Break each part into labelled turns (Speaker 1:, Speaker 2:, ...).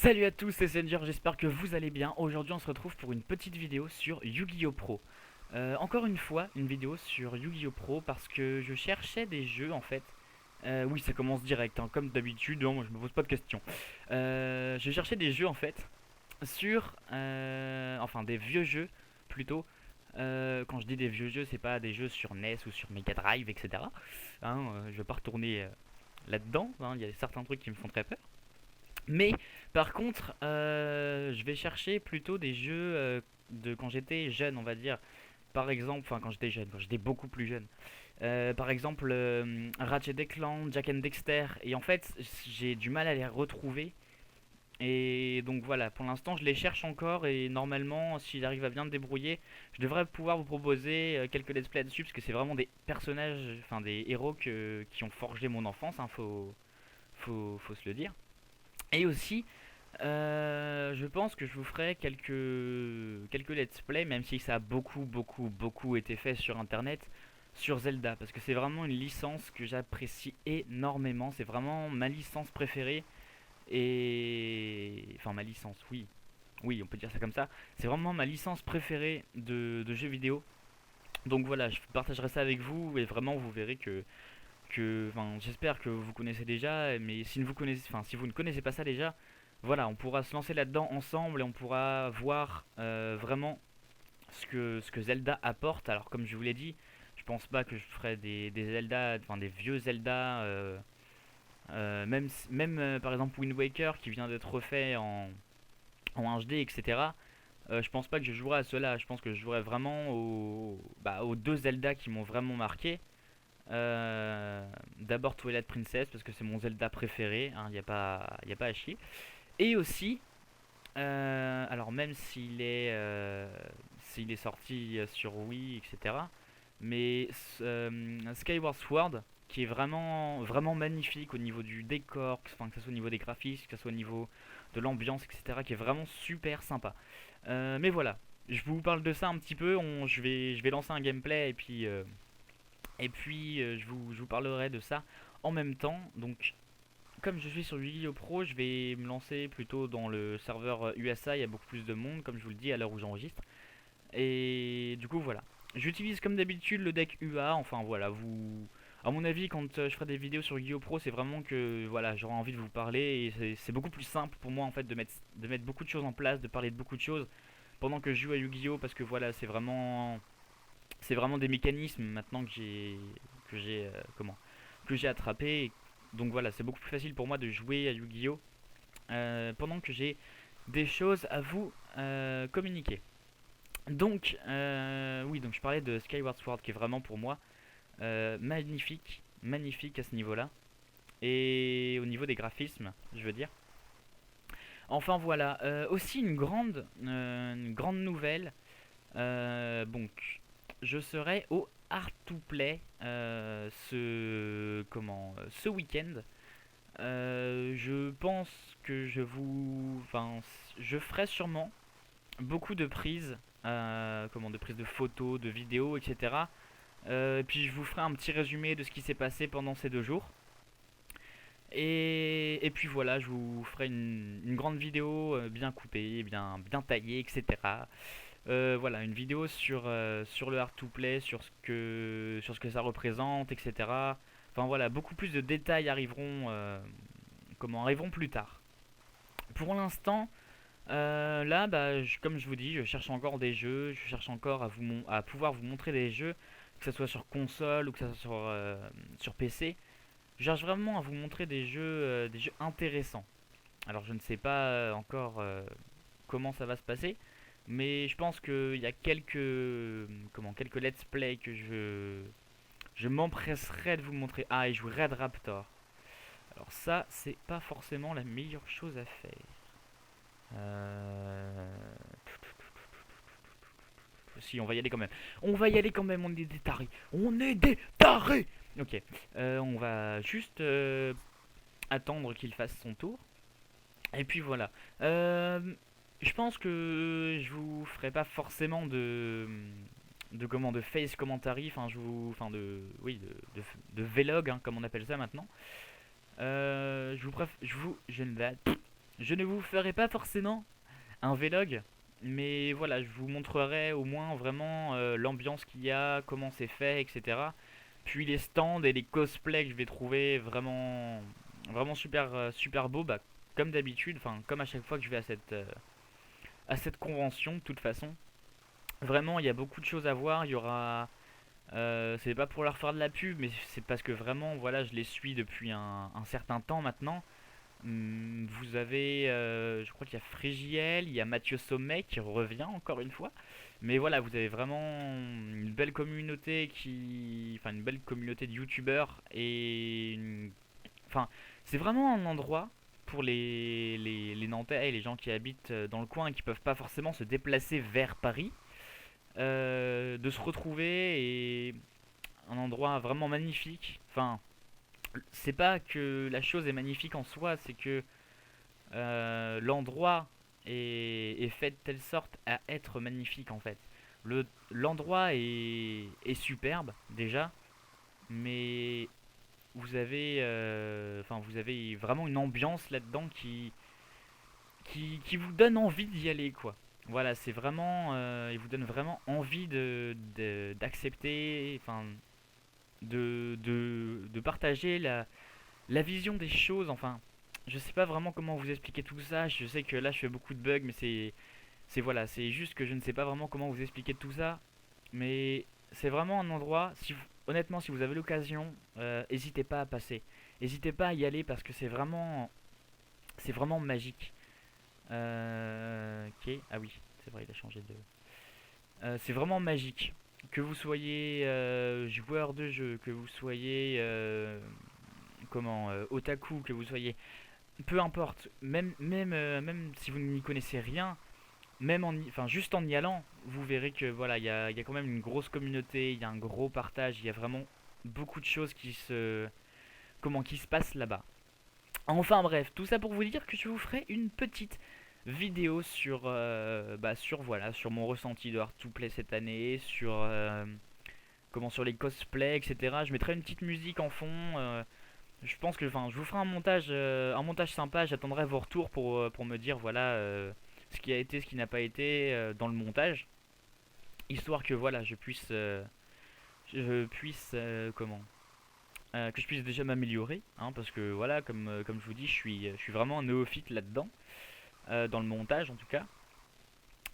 Speaker 1: Salut à tous, c'est Senger, j'espère que vous allez bien. Aujourd'hui on se retrouve pour une petite vidéo sur Yu-Gi-Oh! Pro. Encore une fois, une vidéo sur Yu-Gi-Oh! Pro parce que je cherchais des jeux en fait. Oui, ça commence direct, hein, comme d'habitude, hein, moi je me pose pas de questions. Je cherchais des jeux en fait sur... enfin des vieux jeux plutôt. Quand je dis des vieux jeux, c'est pas des jeux sur NES ou sur Mega Drive, etc. Hein, je vais pas retourner là-dedans, hein, il y a certains trucs qui me font très peur. Mais par contre, je vais chercher plutôt des jeux de quand j'étais jeune, on va dire. Par exemple, enfin quand j'étais jeune, quand j'étais beaucoup plus jeune. Par exemple, Ratchet et Clank, Jack and Dexter. Et en fait, j'ai du mal à les retrouver. Et donc voilà, pour l'instant, je les cherche encore. Et normalement, si j'arrive à bien me débrouiller, je devrais pouvoir vous proposer quelques let's play dessus. Parce que c'est vraiment des personnages, enfin des héros qui ont forgé mon enfance, hein, faut se le dire. Et aussi, je pense que je vous ferai quelques let's play, même si ça a beaucoup été fait sur internet, sur Zelda, parce que c'est vraiment une licence que j'apprécie énormément, c'est vraiment ma licence préférée, et... Enfin ma licence, oui, oui on peut dire ça comme ça, c'est vraiment ma licence préférée de jeux vidéo, donc voilà, je partagerai ça avec vous, et vraiment vous verrez enfin, j'espère que vous connaissez déjà, mais si vous connaissez, enfin, si vous ne connaissez pas ça déjà, voilà, on pourra se lancer là-dedans ensemble et on pourra voir vraiment ce que Zelda apporte. Alors, comme je vous l'ai dit, je pense pas que je ferai des Zelda, enfin des vieux Zelda, même par exemple Wind Waker qui vient d'être refait en HD, etc. Je pense pas que je jouerai à cela. Je pense que je jouerai vraiment aux deux Zelda qui m'ont vraiment marqué. D'abord Twilight Princess parce que c'est mon Zelda préféré, il n'y a y a pas à chier. Et aussi, alors même s'il est sorti sur Wii, etc. Mais Skyward Sword, qui est vraiment magnifique au niveau du décor, enfin, que ce soit au niveau des graphismes, que ce soit au niveau de l'ambiance, etc. Qui est vraiment super sympa. Mais voilà, je vous parle de ça un petit peu, je vais lancer un gameplay et puis je vous parlerai de ça en même temps. Donc comme je suis sur Yu-Gi-Oh! Pro, je vais me lancer plutôt dans le serveur USA, il y a beaucoup plus de monde, comme je vous le dis à l'heure où j'enregistre. Et du coup voilà. J'utilise comme d'habitude le deck UA, enfin voilà, vous... À mon avis, quand je ferai des vidéos sur Yu-Gi-Oh! Pro, c'est vraiment que voilà, j'aurai envie de vous parler et c'est beaucoup plus simple pour moi en fait de mettre beaucoup de choses en place, de parler de beaucoup de choses pendant que je joue à Yu-Gi-Oh! Parce que voilà, c'est vraiment des mécanismes maintenant comment que j'ai attrapé. Donc voilà, c'est beaucoup plus facile pour moi de jouer à Yu-Gi-Oh pendant que j'ai des choses à vous communiquer. Donc oui, donc je parlais de Skyward Sword qui est vraiment pour moi magnifique à ce niveau-là et au niveau des graphismes, je veux dire. Enfin voilà, aussi une grande nouvelle. Donc, je serai au Art to Play ce week-end. Je pense que enfin, je ferai sûrement beaucoup de prises, de prises de photos, de vidéos, etc. Puis je vous ferai un petit résumé de ce qui s'est passé pendant ces 2 jours. Et puis voilà, je vous ferai une grande vidéo bien coupée, bien taillée, etc. Voilà, une vidéo sur le hard to play, sur ce que ça représente, etc. Enfin voilà, beaucoup plus de détails arriveront plus tard. Pour l'instant, là, bah, comme je vous dis, je cherche encore des jeux, je cherche encore à pouvoir vous montrer des jeux, que ce soit sur console ou que ce soit sur PC. Je cherche vraiment à vous montrer des jeux intéressants. Alors je ne sais pas encore comment ça va se passer. Mais je pense qu'il y a quelques let's play que je m'empresserai de vous montrer. Ah, et je joue Red Raptor. Alors ça, c'est pas forcément la meilleure chose à faire. Euh... Si, on va y aller quand même. On va y aller quand même, on est des tarés. On est des tarés. Ok, on va juste attendre qu'il fasse son tour. Et puis voilà. Je pense que je vous ferai pas forcément de face commentary, enfin enfin oui, de vlog, hein, comme on appelle ça maintenant. Je vous Je ne vous ferai pas forcément un vlog, mais voilà, je vous montrerai au moins vraiment l'ambiance qu'il y a, comment c'est fait, etc. Puis les stands et les cosplays que je vais trouver vraiment, vraiment super, super beaux, bah, comme d'habitude, enfin comme à chaque fois que je vais à cette convention, de toute façon. Vraiment, il y a beaucoup de choses à voir. Il y aura, c'est pas pour leur faire de la pub, mais c'est parce que vraiment, voilà, je les suis depuis un certain temps maintenant. Vous avez, je crois qu'il y a Frégiel, il y a Mathieu Sommet qui revient encore une fois. Mais voilà, vous avez vraiment une belle communauté enfin une belle communauté de youtubeurs enfin, c'est vraiment un endroit pour les Nantais et les gens qui habitent dans le coin et qui peuvent pas forcément se déplacer vers Paris, de se retrouver et un endroit vraiment magnifique. Enfin, c'est pas que la chose est magnifique en soi, c'est que l'endroit est fait de telle sorte à être magnifique en fait. L'endroit est superbe déjà, mais vous avez vraiment une ambiance là-dedans qui vous donne envie d'y aller quoi. Voilà, c'est vraiment, il vous donne vraiment envie d'accepter, enfin, de partager la vision des choses, enfin, je sais pas vraiment comment vous expliquer tout ça. Je sais que là je fais beaucoup de bugs, mais c'est voilà, c'est juste que je ne sais pas vraiment comment vous expliquer tout ça. Mais c'est vraiment un endroit, si honnêtement, si vous avez l'occasion, n'hésitez pas à passer. N'hésitez pas à y aller parce que c'est vraiment magique. Ok, ah oui, c'est vrai, il a changé de. C'est vraiment magique. Que vous soyez joueur de jeu, que vous soyez otaku, que vous soyez peu importe, même si vous n'y connaissez rien, enfin, juste en y allant, vous verrez que voilà, il y a quand même une grosse communauté, il y a un gros partage, il y a vraiment beaucoup de choses qui se passent là-bas. Enfin bref, tout ça pour vous dire que je vous ferai une petite vidéo sur mon ressenti de Art to Play cette année, sur les cosplays, etc. Je mettrai une petite musique en fond. Je pense que, enfin, je vous ferai un montage sympa. J'attendrai vos retours pour me dire, voilà, ce qui a été, ce qui n'a pas été dans le montage, histoire que voilà, que je puisse déjà m'améliorer, hein, parce que voilà, comme je vous dis, je suis vraiment un néophyte là-dedans, dans le montage en tout cas.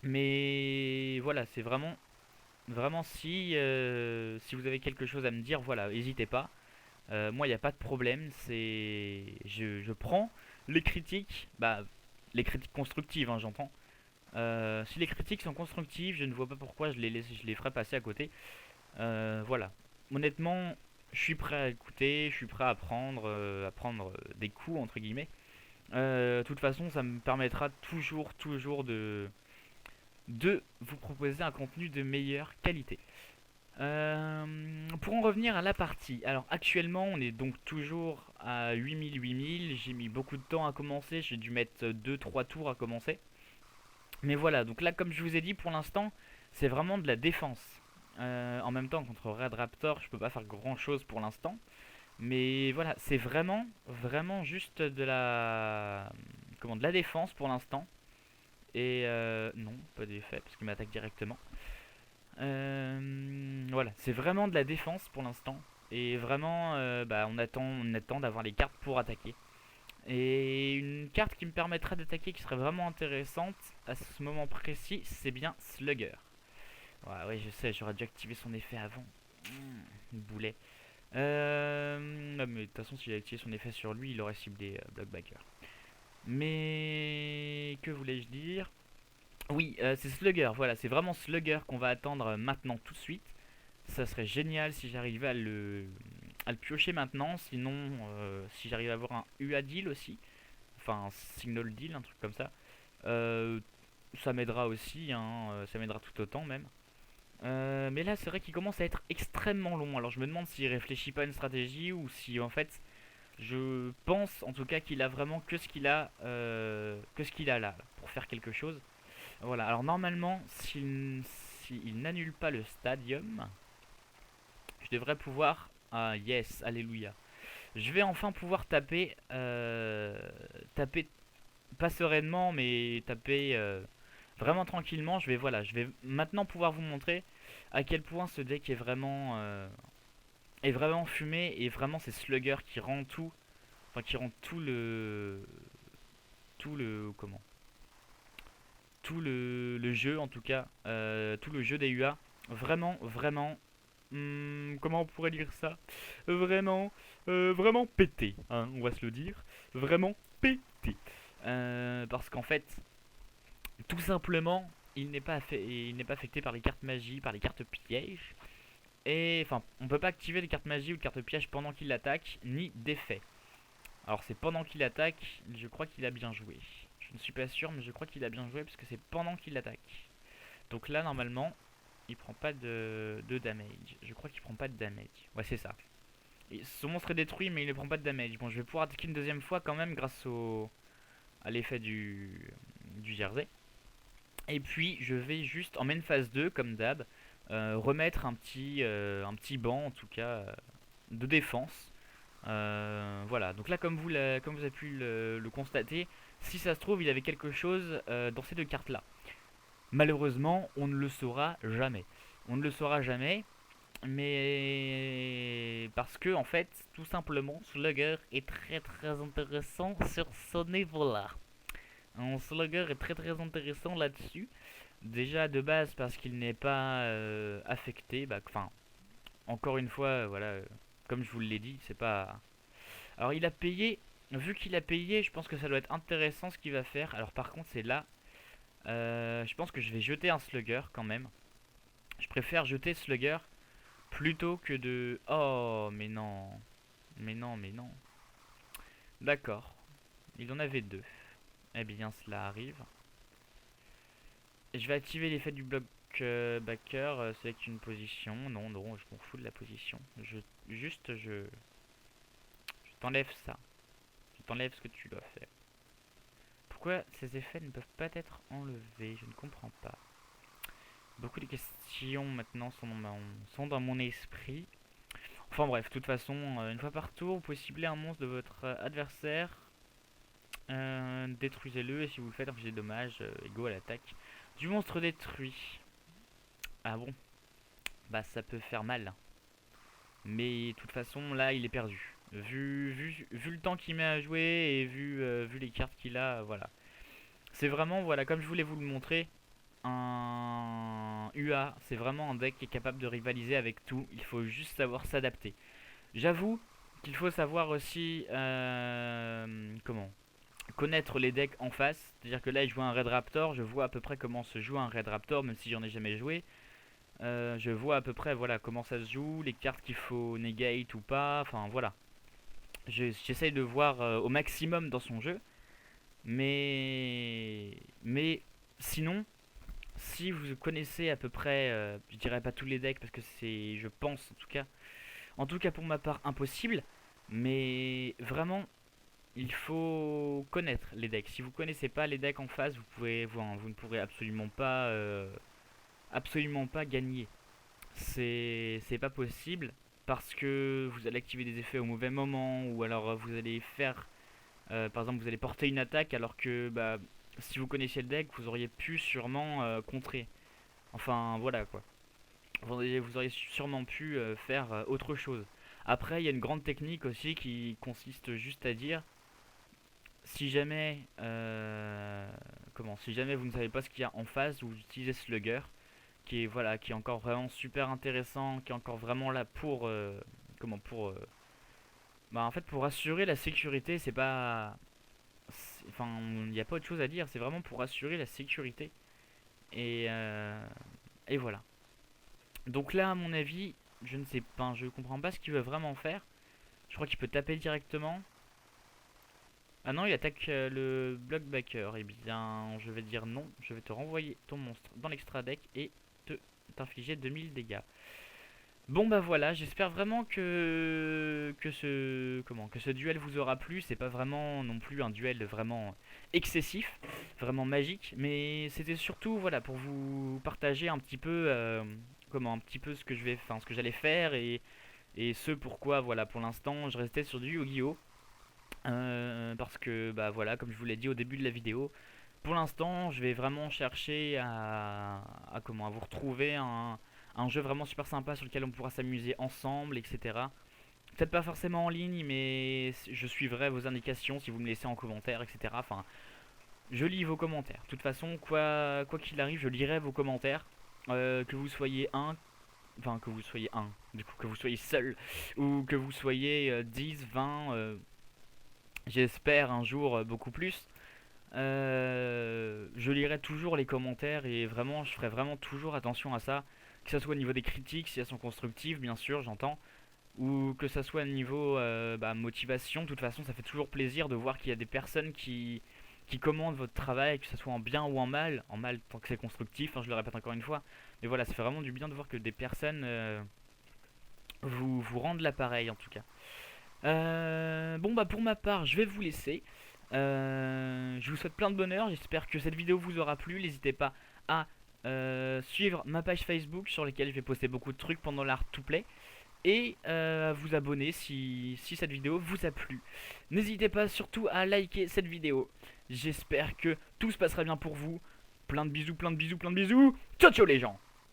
Speaker 1: Mais voilà, c'est vraiment, vraiment si vous avez quelque chose à me dire, voilà, n'hésitez pas. Moi, il n'y a pas de problème. Je prends les critiques, bah, les critiques constructives, hein, j'entends. Si les critiques sont constructives, je ne vois pas pourquoi je les ferais passer à côté. Voilà. Honnêtement, je suis prêt à écouter, je suis prêt à prendre des coups entre guillemets. De toute façon, ça me permettra toujours de vous proposer un contenu de meilleure qualité. Pour en revenir à la partie, alors actuellement on est donc toujours à 8000. J'ai mis beaucoup de temps à commencer, j'ai dû mettre deux trois tours à commencer. Mais voilà, donc là comme je vous ai dit pour l'instant, c'est vraiment de la défense. En même temps contre Red Raptor, je peux pas faire grand chose pour l'instant. Mais voilà, c'est vraiment juste de la défense pour l'instant. Et non, pas d'effet parce qu'il m'attaque directement. Voilà, c'est vraiment de la défense pour l'instant. Et vraiment, bah, on attend d'avoir les cartes pour attaquer. Et une carte qui me permettra d'attaquer, qui serait vraiment intéressante à ce moment précis, c'est bien Slugger. Ouais, oui, je sais, j'aurais dû activer son effet avant. Boulet. Non, mais de toute façon, si j'avais activé son effet sur lui, il aurait ciblé Blockbacker. Mais que voulais-je dire? Oui, c'est Slugger, voilà, c'est vraiment Slugger qu'on va attendre maintenant tout de suite. Ça serait génial si j'arrivais à le piocher maintenant, sinon si j'arrive à avoir un UA deal aussi, enfin un signal deal, un truc comme ça, euh, ça m'aidera aussi, hein, ça m'aidera tout autant même. Mais là c'est vrai qu'il commence à être extrêmement long, alors je me demande s'il réfléchit pas à une stratégie ou si en fait je pense en tout cas qu'il a vraiment que ce qu'il a là pour faire quelque chose. Voilà, alors normalement, s'il n'annule pas le stadium, je devrais pouvoir. Ah, yes, alléluia. Je vais enfin pouvoir taper pas sereinement, mais taper vraiment tranquillement. Je vais maintenant pouvoir vous montrer à quel point ce deck est vraiment fumé et vraiment c'est Slugger qui rend tout, enfin qui rend tout le, comment, le jeu en tout cas, tout le jeu des UA, vraiment, comment on pourrait dire ça, vraiment, vraiment pété, hein, on va se le dire, vraiment pété. Parce qu'en fait, tout simplement, il n'est pas affecté par les cartes magie, par les cartes pièges. Et enfin, on peut pas activer les cartes magie ou les cartes pièges pendant qu'il attaque, ni d'effet. Alors c'est pendant qu'il attaque, je crois qu'il a bien joué. Je ne suis pas sûr, mais je crois qu'il a bien joué parce que c'est pendant qu'il attaque. Donc là, normalement, il prend pas de damage. Je crois qu'il prend pas de damage. Ouais, c'est ça. Et son monstre est détruit, mais il ne prend pas de damage. Bon, je vais pouvoir attaquer une deuxième fois quand même grâce à l'effet du jersey. Et puis je vais juste en main phase 2 comme d'hab remettre un petit banc en tout cas de défense. Voilà, donc là comme vous avez pu le constater, si ça se trouve il avait quelque chose dans ces deux cartes là. Malheureusement on ne le saura jamais. On ne le saura jamais, mais parce que en fait tout simplement Slugger est très intéressant sur ce niveau là. Un Slugger est très intéressant là-dessus. Déjà de base parce qu'il n'est pas affecté, bah, enfin encore une fois voilà, comme je vous l'ai dit, c'est pas. Alors il a payé, vu qu'il a payé, je pense que ça doit être intéressant ce qu'il va faire. Alors par contre c'est là, je pense que je vais jeter un Slugger quand même. Je préfère jeter Slugger plutôt que de. Oh mais non, mais non. D'accord, il en avait deux. Eh bien cela arrive. Je vais activer l'effet du bloc backer, select une position. Non, non, je m'en fous de la position. Je t'enlève ça. Je t'enlève ce que tu dois faire. Pourquoi ces effets ne peuvent pas être enlevés? Je ne comprends pas. Beaucoup de questions maintenant sont dans mon esprit. Enfin bref, de toute façon, une fois par tour, vous pouvez cibler un monstre de votre adversaire. Détruisez-le et si vous le faites, infligez des dommages égaux à l'attaque du monstre détruit. Ah bon? Bah ça peut faire mal. Mais de toute façon, là, il est perdu. Vu le temps qu'il met à jouer et vu les cartes qu'il a, voilà. C'est vraiment, voilà, comme je voulais vous le montrer, un UA, c'est vraiment un deck qui est capable de rivaliser avec tout. Il faut juste savoir s'adapter. J'avoue qu'il faut savoir aussi, comment, connaître les decks en face. C'est-à-dire que là, il joue un Red Raptor, je vois à peu près comment se joue un Red Raptor, même si j'en ai jamais joué. Je vois à peu près voilà comment ça se joue, les cartes qu'il faut negate ou pas, enfin voilà. J'essaye de voir au maximum dans son jeu, mais sinon, si vous connaissez à peu près, je dirais pas tous les decks parce que c'est, je pense en tout cas pour ma part impossible, mais vraiment il faut connaître les decks. Si vous connaissez pas les decks en face, vous ne pourrez absolument pas gagner. C'est pas possible parce que vous allez activer des effets au mauvais moment ou alors vous allez faire par exemple vous allez porter une attaque alors que bah, si vous connaissiez le deck vous auriez pu sûrement contrer. Enfin voilà quoi. Vous auriez sûrement pu faire autre chose. Après il y a une grande technique aussi qui consiste juste à dire si jamais si jamais vous ne savez pas ce qu'il y a en face, vous utilisez Slugger qui est voilà qui est encore vraiment super intéressant, qui est encore vraiment là pour pour bah en fait pour assurer la sécurité, c'est pas enfin il n'y a pas autre chose à dire, c'est vraiment pour assurer la sécurité et et voilà. Donc là à mon avis, je ne sais pas, je comprends pas ce qu'il veut vraiment faire. Je crois qu'il peut taper directement. Ah non, il attaque le blockbacker. Eh bien, je vais dire non. Je vais te renvoyer ton monstre dans l'extra deck et t'infliger 2000 dégâts. Bon bah voilà, j'espère vraiment que ce duel vous aura plu. C'est pas vraiment non plus un duel vraiment excessif, vraiment magique, mais c'était surtout voilà pour vous partager un petit peu un petit peu ce que j'allais faire et ce pourquoi voilà pour l'instant je restais sur du Yu-Gi-Oh. Parce que bah voilà, comme je vous l'ai dit au début de la vidéo, pour l'instant je vais vraiment chercher à vous retrouver un jeu vraiment super sympa sur lequel on pourra s'amuser ensemble, etc. Peut-être pas forcément en ligne, mais je suivrai vos indications si vous me laissez en commentaire, etc. Enfin, je lis vos commentaires. De toute façon, quoi qu'il arrive, je lirai vos commentaires. Que vous soyez enfin que vous soyez du coup que vous soyez seul, ou que vous soyez 10, 20, j'espère un jour beaucoup plus. Je lirai toujours les commentaires et vraiment, je ferai vraiment toujours attention à ça. Que ce soit au niveau des critiques, si elles sont constructives, bien sûr, j'entends. Ou que ça soit au niveau motivation. De toute façon, ça fait toujours plaisir de voir qu'il y a des personnes qui commandent votre travail, que ce soit en bien ou en mal tant que c'est constructif, hein, je le répète encore une fois. Mais voilà, ça fait vraiment du bien de voir que des personnes vous rendent l'appareil en tout cas. Bon bah pour ma part, je vais vous laisser. Je vous souhaite plein de bonheur. J'espère que cette vidéo vous aura plu. N'hésitez pas à suivre ma page Facebook sur laquelle je vais poster beaucoup de trucs pendant l'Art to Play. Et à vous abonner si cette vidéo vous a plu. N'hésitez pas surtout à liker cette vidéo. J'espère que tout se passera bien pour vous. Plein de bisous, plein de bisous, plein de bisous. Ciao ciao les gens.